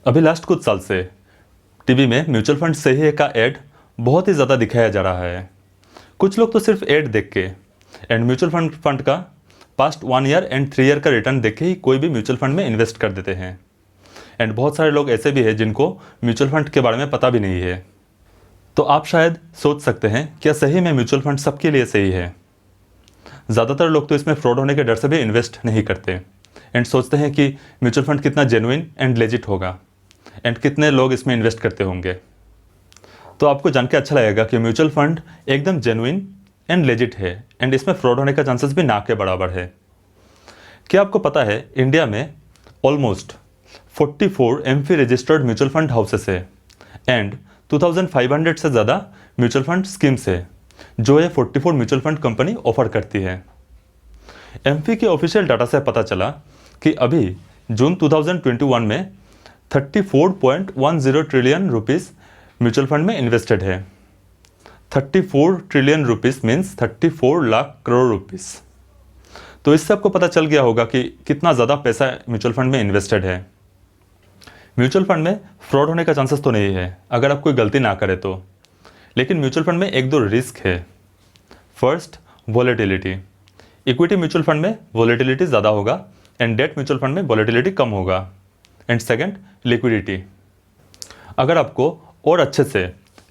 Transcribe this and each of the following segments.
अभी लास्ट कुछ साल से टीवी में म्यूचुअल फंड सही है का ऐड बहुत ही ज़्यादा दिखाया जा रहा है। कुछ लोग तो सिर्फ ऐड देख के एंड म्यूचुअल फंड का पास्ट 1 ईयर एंड 3 ईयर का रिटर्न देख के ही कोई भी म्यूचुअल फंड में इन्वेस्ट कर देते हैं। एंड बहुत सारे लोग ऐसे भी हैं जिनको म्यूचुअल फंड के बारे में पता भी नहीं है। तो आप शायद सोच सकते हैं क्या सही में म्यूचुअल फंड सबके लिए सही है। ज़्यादातर लोग तो इसमें फ्रॉड होने के डर से भी इन्वेस्ट नहीं करते एंड सोचते हैं कि म्यूचुअल फंड कितना जेन्युइन एंड लेजिट होगा एंड कितने लोग इसमें इन्वेस्ट करते होंगे। तो आपको जान के अच्छा लगेगा कि म्यूचुअल फंड एकदम जेन्युइन एंड लेजिट है एंड इसमें फ्रॉड होने का चांसेस भी ना के बराबर है। क्या आपको पता है इंडिया में almost 44 AMFI registered mutual fund houses है एंड 2500 से ज़्यादा म्यूचुअल फंड स्कीम्स है जो ये 44 म्यूचुअल फंड कंपनी ऑफर करती है। एमफी के ऑफिशियल डाटा से पता चला कि अभी जून 2021 में 34.10 ट्रिलियन रुपीस म्यूचुअल फंड में इन्वेस्टेड है। 34 trillion rupees means 34 lakh crore rupees. तो इससे आपको पता चल गया होगा कि कितना ज़्यादा पैसा म्यूचुअल फंड में इन्वेस्टेड है। म्यूचुअल फंड में फ्रॉड होने का चांसेस तो नहीं है अगर आप कोई गलती ना करें तो, लेकिन म्यूचुअल फंड में एक दो रिस्क है। First, volatility. Equity mutual fund में वॉलेटिलिटी ज़्यादा होगा एंड डेट म्यूचुअल फंड में वॉलेटिलिटी कम होगा। And second, liquidity. अगर आपको और अच्छे से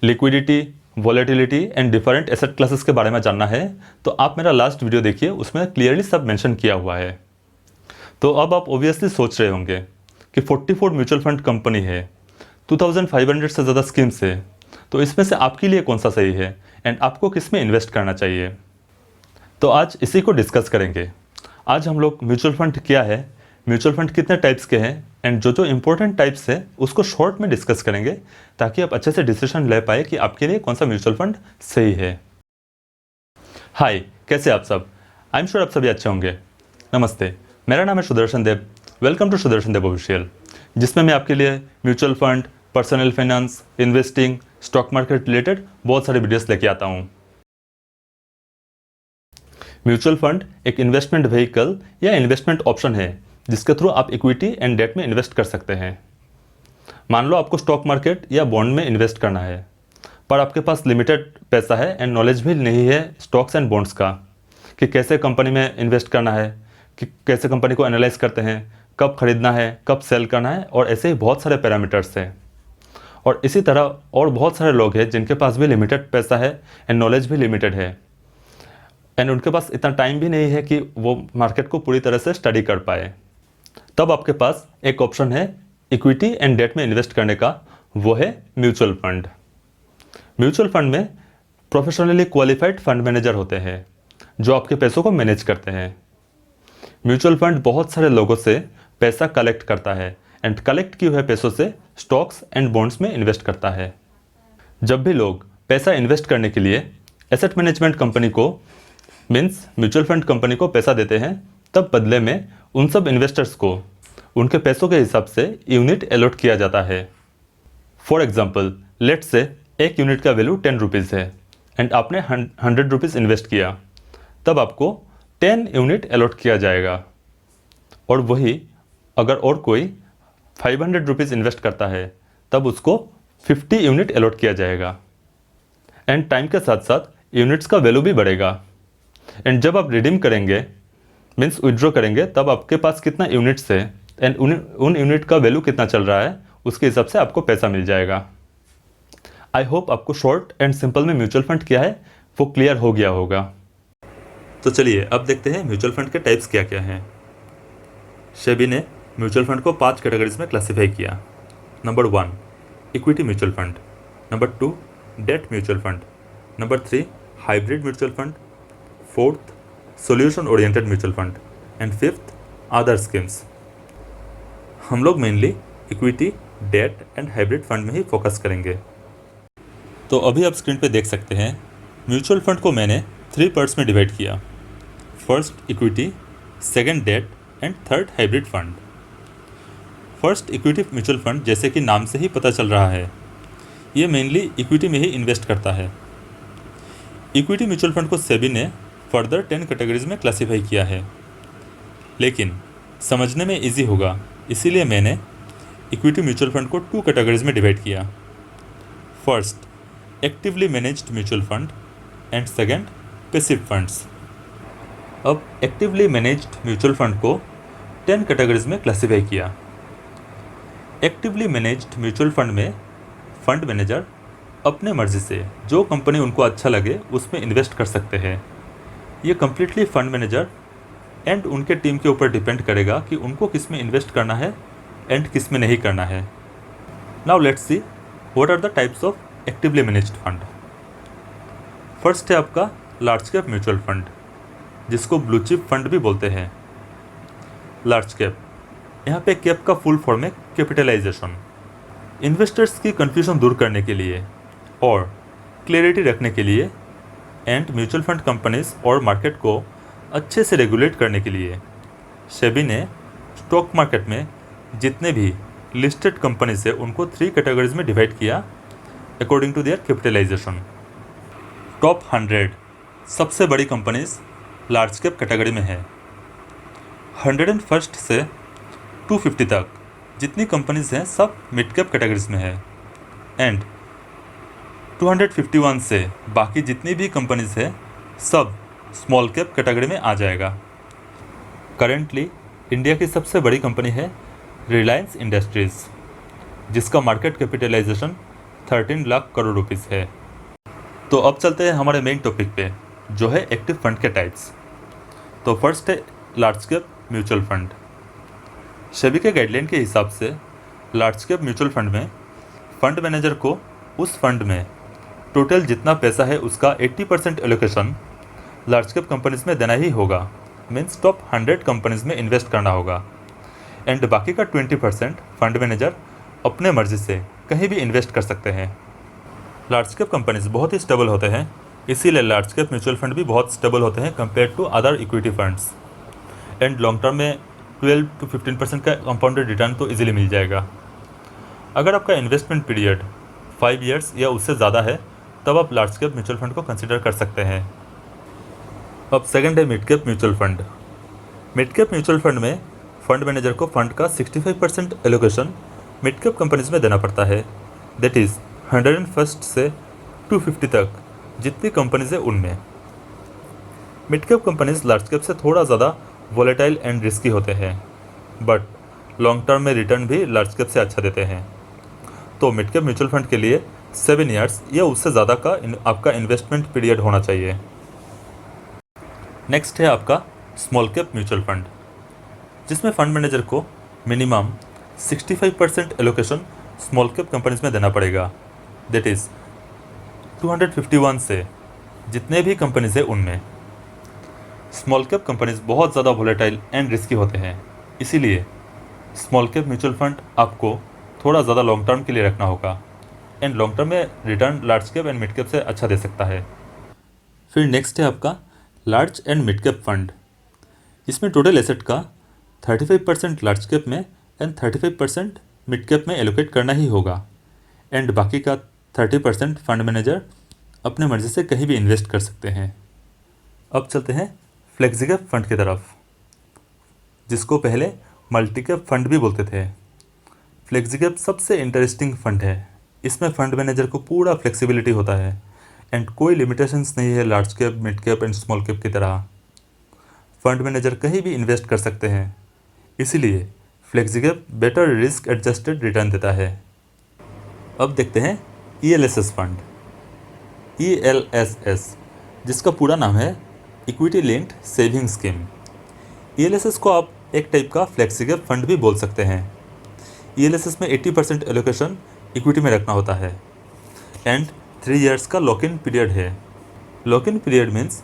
liquidity, volatility and different asset classes के बारे में जानना है तो आप मेरा लास्ट वीडियो देखिए, उसमें क्लियरली सब मेंशन किया हुआ है। तो अब आप ऑब्वियसली सोच रहे होंगे कि 44 म्यूचुअल फंड कंपनी है, 2500 से ज़्यादा स्कीम्स है, तो इसमें से आपके लिए कौन सा सही है एंड आपको किस में इन्वेस्ट करना चाहिए। तो आज इसी को डिस्कस करेंगे। आज हम लोग म्यूचुअल फंड क्या है, म्यूचुअल फंड कितने टाइप्स के हैं एंड जो इंपॉर्टेंट टाइप्स है उसको शॉर्ट में डिस्कस करेंगे ताकि आप अच्छे से डिसीजन ले पाए कि आपके लिए कौन सा म्यूचुअल फंड सही है। हाय, कैसे आप सब? आई एम श्योर आप सभी अच्छे होंगे। नमस्ते, मेरा नाम है Sudarshan Dev. Welcome to Sudarshan Dev official, जिसमें मैं आपके लिए mutual fund, personal finance, investing, stock market related बहुत सारे वीडियोस लेके आता हूँ। म्यूचुअल फंड एक इन्वेस्टमेंट व्हीकल या इन्वेस्टमेंट ऑप्शन है जिसके थ्रू आप इक्विटी एंड डेट में इन्वेस्ट कर सकते हैं। मान लो आपको स्टॉक मार्केट या बॉन्ड में इन्वेस्ट करना है पर आपके पास लिमिटेड पैसा है एंड नॉलेज भी नहीं है स्टॉक्स एंड बॉन्ड्स का कि कैसे कंपनी में इन्वेस्ट करना है, कि कैसे कंपनी को एनालाइज करते हैं, कब खरीदना है, कब सेल करना है, और ऐसे ही बहुत सारे पैरामीटर्स हैं। और इसी तरह और बहुत सारे लोग हैं जिनके पास भी लिमिटेड पैसा है एंड नॉलेज भी लिमिटेड है एंड उनके पास इतना टाइम भी नहीं है कि वो मार्केट को पूरी तरह से स्टडी कर पाए। तब आपके पास एक ऑप्शन है इक्विटी एंड डेट में इन्वेस्ट करने का, वो है म्यूचुअल फंड। म्यूचुअल फंड में प्रोफेशनली क्वालिफाइड फंड मैनेजर होते हैं जो आपके पैसों को मैनेज करते हैं। म्यूचुअल फंड बहुत सारे लोगों से पैसा कलेक्ट करता है एंड कलेक्ट किए हुए पैसों से स्टॉक्स एंड बॉन्ड्स में इन्वेस्ट करता है। जब भी लोग पैसा इन्वेस्ट करने के लिए एसेट मैनेजमेंट कंपनी को मीन्स म्यूचुअल फंड कंपनी को पैसा देते हैं, तब बदले में उन सब इन्वेस्टर्स को उनके पैसों के हिसाब से यूनिट अलॉट किया जाता है। फॉर एग्जाम्पल, लेट्स से एक यूनिट का वैल्यू 10 रुपीज़ है एंड आपने 100 रुपीज़ इन्वेस्ट किया, तब आपको 10 यूनिट अलॉट किया जाएगा। और वही अगर और कोई 500 रुपीज़ इन्वेस्ट करता है तब उसको 50 यूनिट अलॉट किया जाएगा। एंड टाइम के साथ साथ यूनिट्स का वैल्यू भी बढ़ेगा एंड जब आप रिडीम करेंगे मीन्स विड्रॉ करेंगे तब आपके पास कितना यूनिट्स है एंड उन यूनिट का वैल्यू कितना चल रहा है उसके हिसाब से आपको पैसा मिल जाएगा। आई होप आपको शॉर्ट एंड सिंपल में म्यूचुअल फंड क्या है वो क्लियर हो गया होगा। तो चलिए अब देखते हैं म्यूचुअल फंड के टाइप्स क्या क्या हैं। सेबी ने म्यूचुअल फंड को 5 कैटेगरीज में क्लासीफाई किया। Number 1, equity mutual fund. Number 2, debt mutual fund. Number 3, hybrid mutual fund. 4th, solution oriented mutual fund. And 5th, other schemes. हम लोग mainly equity, debt and hybrid fund में ही focus करेंगे। तो अभी आप स्क्रीन पे देख सकते हैं म्यूचुअल फंड को मैंने 3 पार्ट्स में डिवाइड किया। First equity, second debt and third hybrid fund. First equity mutual fund, जैसे कि नाम से ही पता चल रहा है, ये मेनली इक्विटी में ही इन्वेस्ट करता है। इक्विटी म्यूचुअल फंड को सेबी ने फर्दर 10 कैटेगरीज में क्लासीफाई किया है, लेकिन समझने में इजी होगा इसीलिए मैंने इक्विटी म्यूचुअल फंड को 2 कैटेगरीज में डिवाइड किया। First actively managed mutual fund and second passive funds. अब एक्टिवली मैनेज्ड म्यूचुअल फंड को 10 कैटेगरीज में क्लासीफाई किया। एक्टिवली मैनेज्ड म्यूचुअल फंड में फंड मैनेजर अपने मर्जी से जो कंपनी उनको अच्छा लगे उसमें इन्वेस्ट कर सकते हैं। ये कम्प्लीटली फंड मैनेजर एंड उनके टीम के ऊपर डिपेंड करेगा कि उनको किस में इन्वेस्ट करना है एंड किस में नहीं करना है। Now let's see what are the types of actively managed fund. First है आपका लार्ज कैप म्यूचुअल फंड, जिसको ब्लू चिप फंड भी बोलते हैं। लार्ज कैप, यहाँ पे कैप का फुल फॉर्म है कैपिटलाइजेशन। इन्वेस्टर्स की कन्फ्यूजन दूर करने के लिए और क्लियरिटी रखने के लिए एंड म्यूचुअल फंड कंपनीज और मार्केट को अच्छे से रेगुलेट करने के लिए सेबी ने स्टॉक मार्केट में जितने भी लिस्टेड कंपनीज है उनको 3 कैटेगरीज में डिवाइड किया according to their capitalisation. Top 100 सबसे बड़ी कंपनीज लार्ज कैप कैटेगरी में है। 101 से 250 तक जितनी कंपनीज हैं सब मिड कैप कैटेगरीज में है एंड 251 से बाकी जितनी भी कंपनीज है सब स्मॉल कैप कैटेगरी में आ जाएगा। करेंटली इंडिया की सबसे बड़ी कंपनी है रिलायंस इंडस्ट्रीज़, जिसका market capitalisation 13 lakh crore rupees है। तो अब चलते हैं हमारे मेन टॉपिक पे, जो है एक्टिव फंड के टाइप्स। तो फर्स्ट है large cap mutual fund. SEBI के गाइडलाइन के हिसाब से लार्ज कैप म्यूचुअल फंड में फंड मैनेजर को उस फंड में टोटल जितना पैसा है उसका 80% एलोकेशन लार्ज कैप कंपनीज में देना ही होगा। मीन्स टॉप 100 कंपनीज में इन्वेस्ट करना होगा एंड बाकी का 20% फंड मैनेजर अपने मर्जी से कहीं भी इन्वेस्ट कर सकते हैं। लार्ज कैप कंपनीज बहुत ही स्टेबल होते हैं, इसीलिए लार्ज कैप म्यूचुअल फंड भी बहुत स्टेबल होते हैं compare to other equity funds and long term में 12 to 15% का कंपाउंडेड रिटर्न तो इजीली मिल जाएगा। अगर आपका इन्वेस्टमेंट पीरियड 5 इयर्स या उससे ज़्यादा है तब आप लार्ज कैप म्यूचुअल फंड को कंसिडर कर सकते हैं। अब सेकंड है mid cap mutual fund. Mid cap mutual fund में फंड मैनेजर को फंड का 65% एलोकेशन मिड कैप कंपनीज में देना पड़ता है। दैट इज़ 101 से 250 तक जितनी कंपनीज है उनमें। Mid cap companies large cap से थोड़ा ज़्यादा वॉलेटाइल एंड रिस्की होते हैं, बट लॉन्ग टर्म में रिटर्न भी लार्ज कैप से अच्छा देते हैं। तो मिड कैप म्यूचुअल फंड के लिए 7 इयर्स या उससे ज़्यादा का आपका इन्वेस्टमेंट पीरियड होना चाहिए। नेक्स्ट है आपका स्मॉल कैप म्यूचुअल फंड, जिसमें फंड मैनेजर को minimum 65% allocation small cap companies में देना पड़ेगा। दैट इज़ 251 से जितने भी कंपनीज है उनमें। स्मॉल कैप कंपनीज बहुत ज़्यादा वॉलेटाइल एंड रिस्की होते हैं, इसीलिए स्मॉल कैप म्यूचुअल फंड आपको थोड़ा ज़्यादा लॉन्ग टर्म के लिए रखना होगा एंड लॉन्ग टर्म में return large cap and mid cap से अच्छा दे सकता है। फिर नेक्स्ट है आपका large and mid cap fund. इसमें टोटल एसेट का 35% लार्ज कैप में एंड 35% मिड कैप में एलोकेट करना ही होगा एंड बाकी का 30% फंड मैनेजर अपने मर्जी से कहीं भी इन्वेस्ट कर सकते हैं। अब चलते हैं फ्लेक्सी कैप फंड की तरफ, जिसको पहले मल्टी कैप फंड भी बोलते थे। फ्लेक्सी कैप सबसे इंटरेस्टिंग फंड है। इसमें फंड मैनेजर को पूरा फ्लेक्सिबिलिटी होता है एंड कोई लिमिटेशंस नहीं है large cap, mid cap and small cap की तरह। फंड मैनेजर कहीं भी इन्वेस्ट कर सकते हैं, इसीलिए flexi cap better risk adjusted return देता है। अब देखते हैं ELSS फंड। ELSS, जिसका पूरा नाम है equity linked saving scheme. ELSS को आप एक टाइप का फ्लेक्सी कैप फंड भी बोल सकते हैं। ELSS में 80% एलोकेशन इक्विटी में रखना होता है एंड 3 इयर्स का लॉक इन पीरियड है। लॉक इन पीरियड मीन्स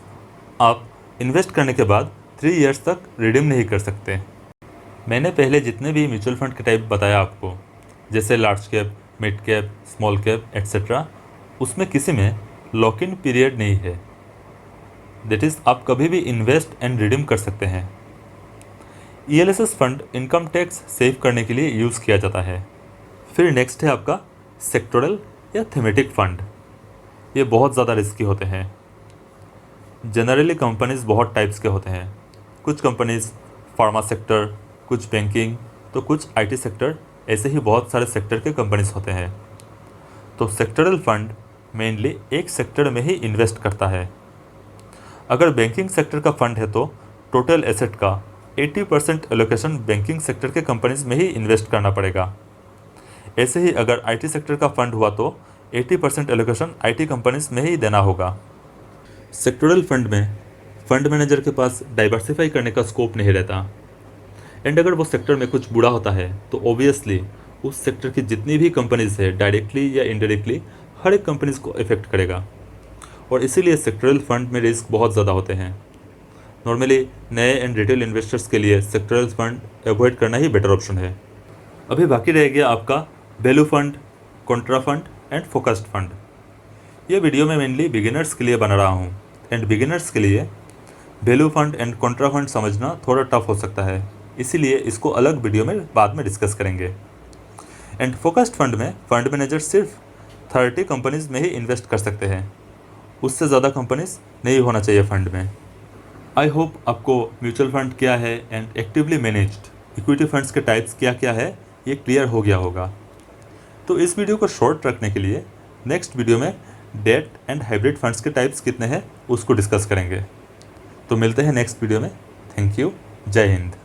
आप इन्वेस्ट करने के बाद 3 इयर्स तक रिडीम नहीं कर सकते। मैंने पहले जितने भी म्यूचुअल फंड के टाइप बताया आपको, जैसे large cap, mid cap, small cap etcetera, उसमें किसी में लॉक इन पीरियड नहीं है। दैट इज़ आप कभी भी इन्वेस्ट एंड रिडीम कर सकते हैं। ELSS fund income tax save करने के लिए यूज़ किया जाता है। फिर नेक्स्ट है आपका सेक्टोरल या थीमेटिक फंड। ये बहुत ज़्यादा रिस्की होते हैं। जनरली कंपनीज बहुत टाइप्स के होते हैं। कुछ कंपनीज फार्मा सेक्टर, कुछ बैंकिंग, तो कुछ IT सेक्टर ऐसे ही बहुत सारे सेक्टर के कंपनीज होते हैं। तो सेक्टरल फंड मेनली एक सेक्टर में ही इन्वेस्ट करता है। अगर बैंकिंग सेक्टर का फंड है तो टोटल एसेट का 80% एलोकेशन बैंकिंग सेक्टर के कंपनीज में ही इन्वेस्ट करना पड़ेगा। ऐसे ही अगर आईटी सेक्टर का फंड हुआ तो 80% एलोकेशन आईटी कंपनीज में ही देना होगा। सेक्टरल फंड में फंड मैनेजर के पास डाइवर्सिफाई करने का स्कोप नहीं रहता, एंड अगर वो सेक्टर में कुछ बुरा होता है तो ऑब्वियसली उस सेक्टर की जितनी भी कंपनीज है डायरेक्टली या इनडायरेक्टली हर एक कंपनीज को इफेक्ट करेगा, और इसीलिए सेक्टरल फंड में रिस्क बहुत ज़्यादा होते हैं। नॉर्मली नए एंड रिटेल इन्वेस्टर्स के लिए सेक्टरल फंड अवॉइड करना ही बेटर ऑप्शन है। अभी बाकी रह गया आपका value fund, Contra fund and focused fund. ये वीडियो मैं मेनली बिगिनर्स के लिए बना रहा हूँ, एंड बिगिनर्स के लिए value fund and Contra fund समझना थोड़ा टफ हो सकता है, इसीलिए इसको अलग वीडियो में बाद में डिस्कस करेंगे। एंड फोकस्ड फंड में फंड मैनेजर सिर्फ 30 कंपनीज में ही इन्वेस्ट कर सकते हैं, उससे ज़्यादा कंपनीज नहीं होना चाहिए फंड में। आई होप आपको म्यूचुअल फंड क्या है and actively managed equity funds के टाइप्स क्या क्या है ये क्लियर हो गया होगा। तो इस वीडियो को शॉर्ट रखने के लिए नेक्स्ट वीडियो में डेट एंड हाइब्रिड फंड्स के टाइप्स कितने हैं उसको डिस्कस करेंगे। तो मिलते हैं नेक्स्ट वीडियो में। Thank you. जय हिंद।